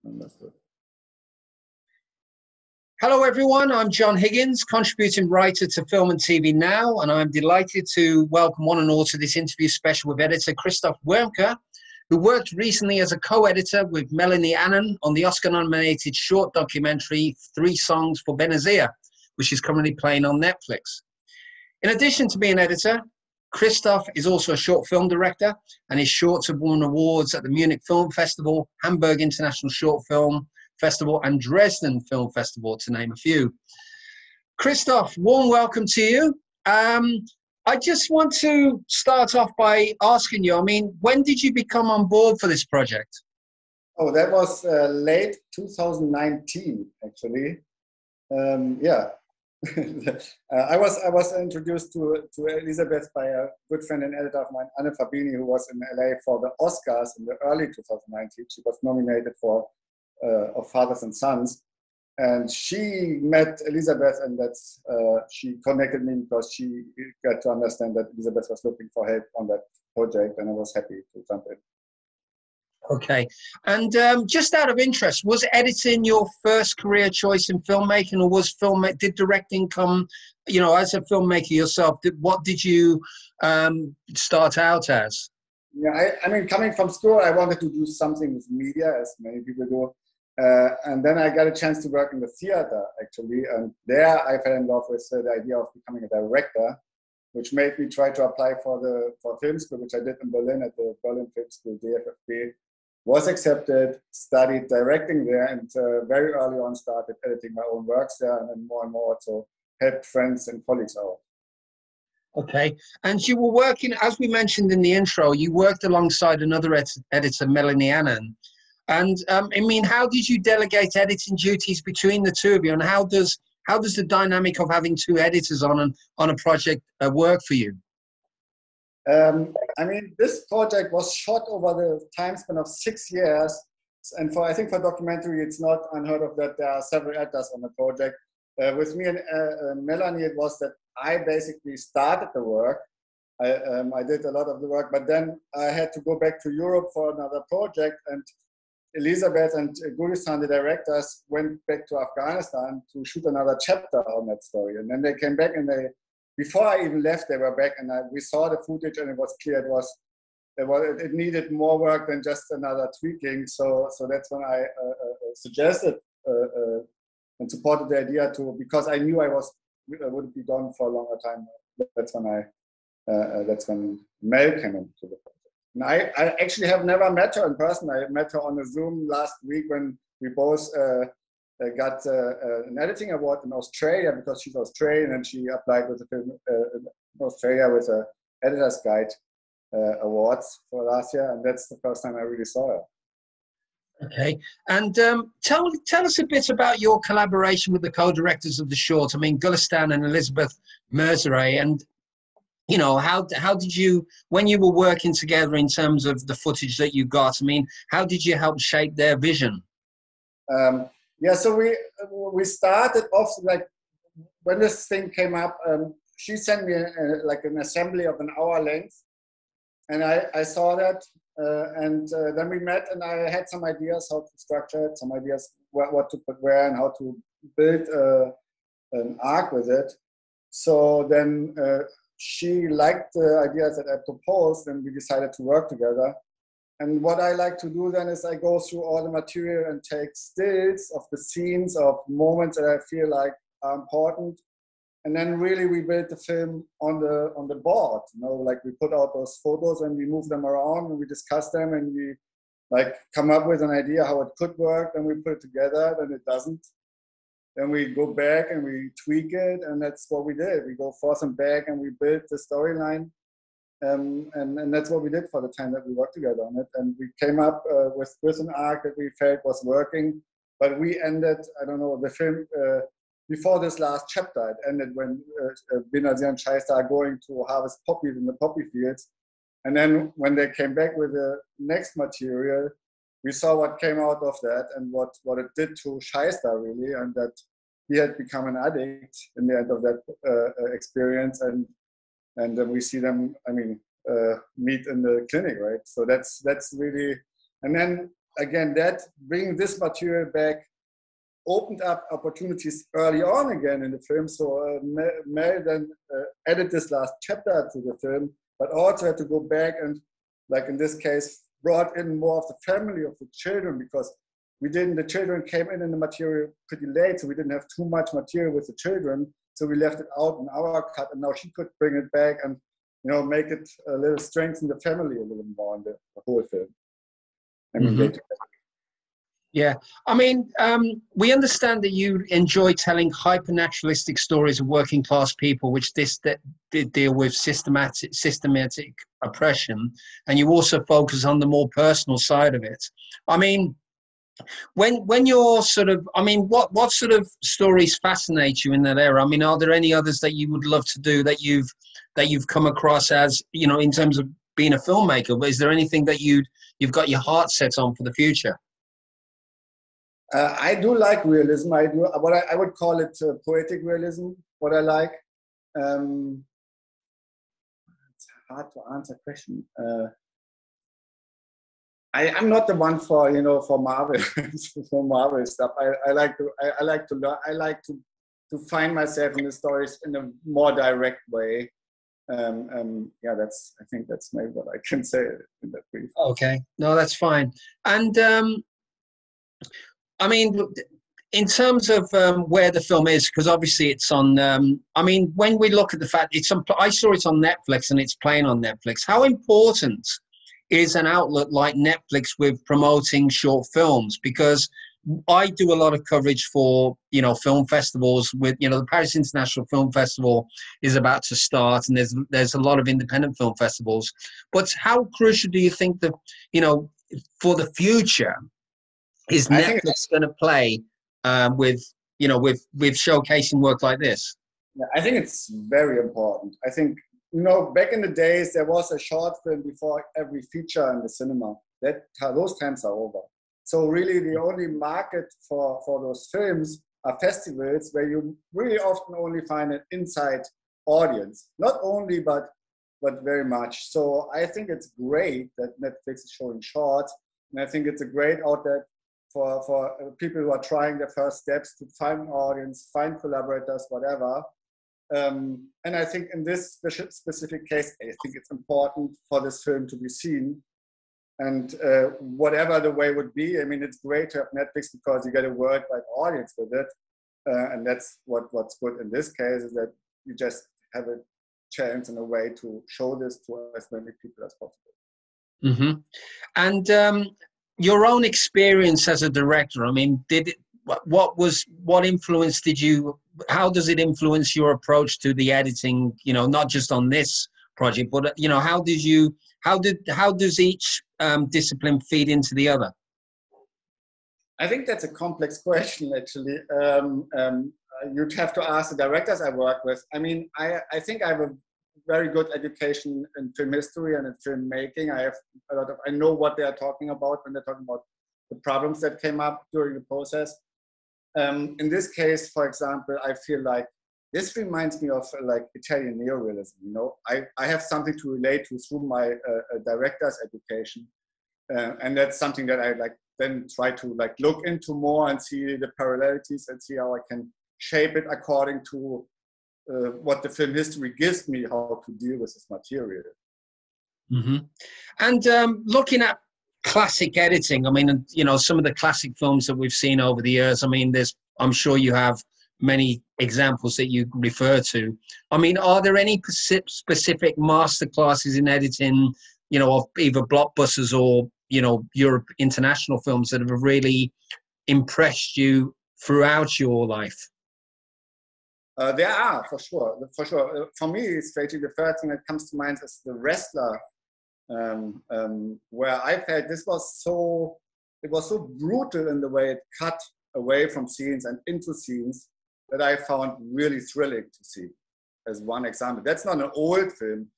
Understood. Hello everyone, I'm John Higgins, contributing writer to Film and TV Now, and I'm delighted to welcome one and all to this interview special with editor Christophe Wermke, who worked recently as a co-editor with Melanie Annan on the Oscar-nominated short documentary Three Songs for Benazir, which is currently playing on Netflix. In addition to being editor, Christoph is also a short film director, and his shorts have won awards at the Munich Film Festival, Hamburg International Short Film Festival, and Dresden Film Festival, to name a few. Christoph, warm welcome to you. I just want to start off by asking you, when did you become on board for this project? Oh, that was late 2019, actually. Yeah. I was introduced to Elisabeth by a good friend and editor of mine, Anne Fabini, who was in LA for the Oscars in the early 2019. She was nominated for of Fathers and Sons, and she met Elisabeth, and that's she connected me because she got to understand that Elisabeth was looking for help on that project, and I was happy to jump in. Okay, and just out of interest, was editing your first career choice in filmmaking, or did directing come, as a filmmaker yourself? What did you start out as? Yeah, I mean, coming from school, I wanted to do something with media, as many people do. And then I got a chance to work in the theater, actually. And there I fell in love with the idea of becoming a director, which made me try to apply for film school, which I did in Berlin at the Berlin Film School, DFFB. Was accepted, studied directing there, and very early on started editing my own works there, and then more and more also helped friends and colleagues out. Okay, and you were working, as we mentioned in the intro, you worked alongside another editor, Melanie Annan. And how did you delegate editing duties between the two of you, and how does the dynamic of having two editors on a project work for you? This project was shot over the time span of 6 years, and I think for documentary, it's not unheard of that there are several editors on the project. With me and Melanie, it was that I basically started the work. I did a lot of the work, but then I had to go back to Europe for another project, and Elisabeth and Gulistan, the directors, went back to Afghanistan to shoot another chapter on that story. And then they came back, and before I even left, they were back, and we saw the footage, and it was clear it needed more work than just another tweaking. So that's when I suggested and supported the idea because I knew I would be gone for a longer time. That's when Mel came into the project. And I actually have never met her in person. I met her on a Zoom last week when we both got an editing award in Australia because she's Australian, and she applied with the film in Australia with a Editor's Guide awards for last year, and that's the first time I really saw her. Okay, and tell us a bit about your collaboration with the co-directors of the short. Gulistan and Elisabeth Merzere, and how did you, when you were working together in terms of the footage that you got, how did you help shape their vision? Yeah, so we started off, like, when this thing came up, she sent me an assembly of an hour length, and I saw that, and then we met, and I had some ideas how to structure it, some ideas what to put where, and how to build an arc with it. So then she liked the ideas that I proposed, and we decided to work together. And what I like to do then is I go through all the material and take stills of the scenes, of moments that I feel like are important. And then really we build the film on the board. Like we put out those photos and we move them around and we discuss them, and we come up with an idea how it could work, then we put it together, then it doesn't. Then we go back and we tweak it, and that's what we did. We go forth and back and we build the storyline. And that's what we did for the time that we worked together on it. And we came up with an arc that we felt was working, but we ended, I don't know, the film, before this last chapter, it ended when Benazir and Shaista are going to harvest poppies in the poppy fields. And then when they came back with the next material, we saw what came out of that and what it did to Shaista, really, and that he had become an addict in the end of that experience. And then we see them, meet in the clinic, right? So that's really, and then again, that bringing this material back opened up opportunities early on again in the film. So Mel then added this last chapter to the film, but also had to go back and, like in this case, brought in more of the family of the children, because the children came in the material pretty late, so we didn't have too much material with the children. So we left it out in our cut, and now she could bring it back and, make it a little strengthen the family a little more in the whole film. I mean, yeah, I mean, we understand that you enjoy telling hyper-naturalistic stories of working class people, which that deal with systematic oppression, and you also focus on the more personal side of it. I mean, when you're sort of, I mean, what sort of stories fascinate you in that era? I mean, are there any others that you would love to do that you've come across as, in terms of being a filmmaker? But is there anything that you've got your heart set on for the future? I do like realism. I would call it poetic realism. What I like. It's hard to answer question. I'm not the one for for Marvel for Marvel stuff. I like to learn. I like to find myself in the stories in a more direct way. Yeah, I think that's maybe what I can say in that brief. Okay, no, that's fine. And I mean, in terms of where the film is, because obviously it's on. I mean, when we look at the fact I saw it on Netflix and it's playing on Netflix. How important is an outlet like Netflix with promoting short films? Because I do a lot of coverage for film festivals. With the Paris International Film Festival is about to start, and there's a lot of independent film festivals. But how crucial do you think that for the future is Netflix going to play with showcasing work like this? Yeah, I think it's very important. I think back in the days there was a short film before every feature in the cinema. Those times are over. So really the only market for those films are festivals, where you really often only find an inside audience. Not only, but very much. So I think it's great that Netflix is showing shorts, and I think it's a great outlet for people who are trying their first steps to find an audience, find collaborators, whatever. And I think in this specific case, I think it's important for this film to be seen. And whatever the way would be, I mean, it's great to have Netflix because you get a worldwide audience with it. And that's what's good in this case, is that you just have a chance and a way to show this to as many people as possible. Mm-hmm. And your own experience as a director, I mean, what influence did you, how does it influence your approach to the editing, not just on this project, but, how does each discipline feed into the other? I think that's a complex question, actually. You'd have to ask the directors I work with. I mean, I think I have a very good education in film history and in filmmaking. I know what they are talking about when they're talking about the problems that came up during the process. In this case, for example, I feel like this reminds me of like Italian neorealism. I have something to relate to through my director's education, and that's something that I then try to look into more and see the parallelities and see how I can shape it according to what the film history gives me, how to deal with this material. Mm-hmm. And looking at classic editing, I mean, some of the classic films that we've seen over the years, I mean, I'm sure you have many examples that you refer to. I mean, are there any specific masterclasses in editing, of either blockbusters or, Europe international films that have really impressed you throughout your life? There are, for sure. For me, especially the first thing that comes to mind is The Wrestler, where I felt it was so brutal in the way it cut away from scenes and into scenes that I found really thrilling to see, as one example. That's not an old film.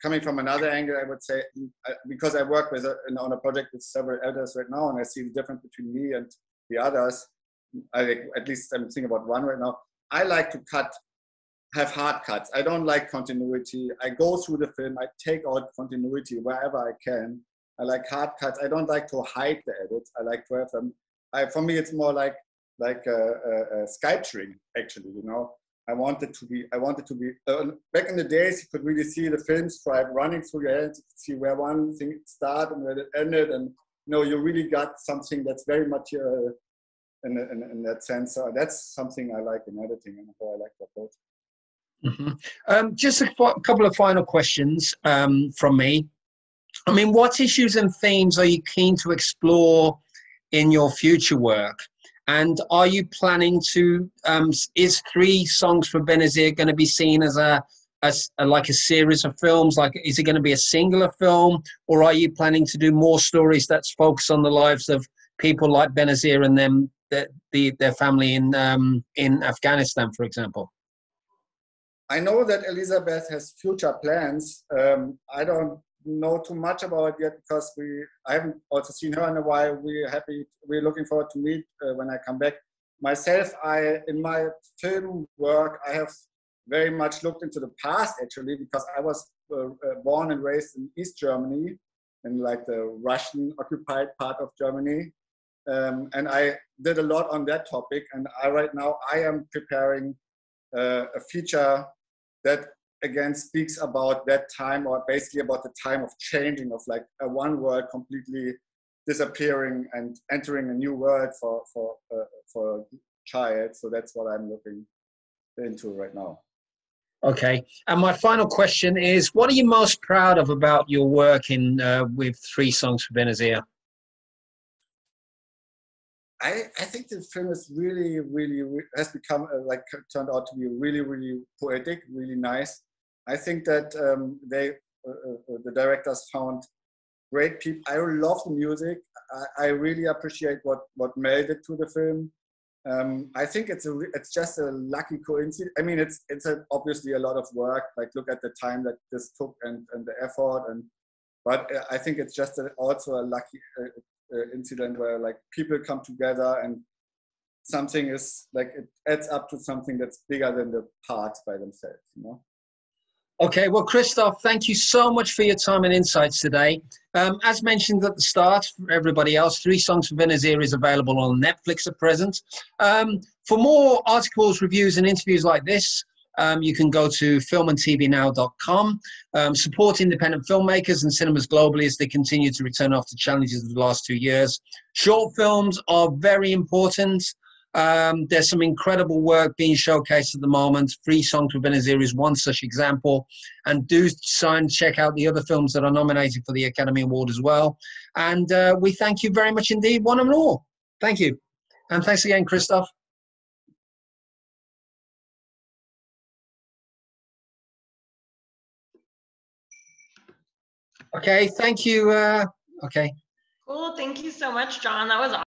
Coming from another angle, I would say, because I work on a project with several editors right now, and I see the difference between me and the others. At least I'm thinking about one right now. I like to have hard cuts. I don't like continuity. I go through the film. I take out continuity wherever I can. I like hard cuts. I don't like to hide the edits. I like to have them. For me, it's more like sculpturing, actually. You know, I wanted to be. Back in the days, you could really see the film stripe running through your hands. You could see where one thing started and where it ended, and you know, you really got something that's very material in that sense. So that's something I like in editing and how I like to approach. Just a couple of final questions from me. I mean, what issues and themes are you keen to explore in your future work? And are you planning to, is Three Songs for Benazir going to be seen as like a series of films? Like, is it going to be a singular film, or are you planning to do more stories that's focused on the lives of people like Benazir and them, their family in Afghanistan, for example? I know that Elizabeth has future plans. I don't know too much about it yet because I haven't also seen her in a while. We're looking forward to meet when I come back. Myself, in my film work, I have very much looked into the past, actually, because I was born and raised in East Germany, in like the Russian occupied part of Germany. And I did a lot on that topic. And right now I am preparing a feature that again speaks about that time, or basically about the time of changing, of like one world completely disappearing and entering a new world for a child. So that's what I'm looking into right now. Okay, and my final question is, what are you most proud of about your work with Three Songs for Benazir? I think the film is really has become turned out to be really poetic, really nice. I think that the directors found great people. I love the music. I really appreciate what made it to the film. I think it's just a lucky coincidence. I mean, it's obviously a lot of work. Like, look at the time that this took and the effort, but I think it's just also a lucky incident where like people come together and something is like, it adds up to something that's bigger than the parts by themselves, you know. Okay, well, Christoph, thank you so much for your time and insights today. As mentioned at the start, for everybody else, Three Songs for Benazir is available on Netflix at present. For more articles, reviews, and interviews like this, you can go to filmandtvnow.com. Support independent filmmakers and cinemas globally as they continue to return after challenges of the last 2 years. Short films are very important. There's some incredible work being showcased at the moment. Three Songs for Benazir is one such example. And do check out the other films that are nominated for the Academy Award as well. And we thank you very much indeed, one and all. Thank you. And thanks again, Christoph. Okay, thank you. Okay. Cool. Thank you so much, John. That was awesome.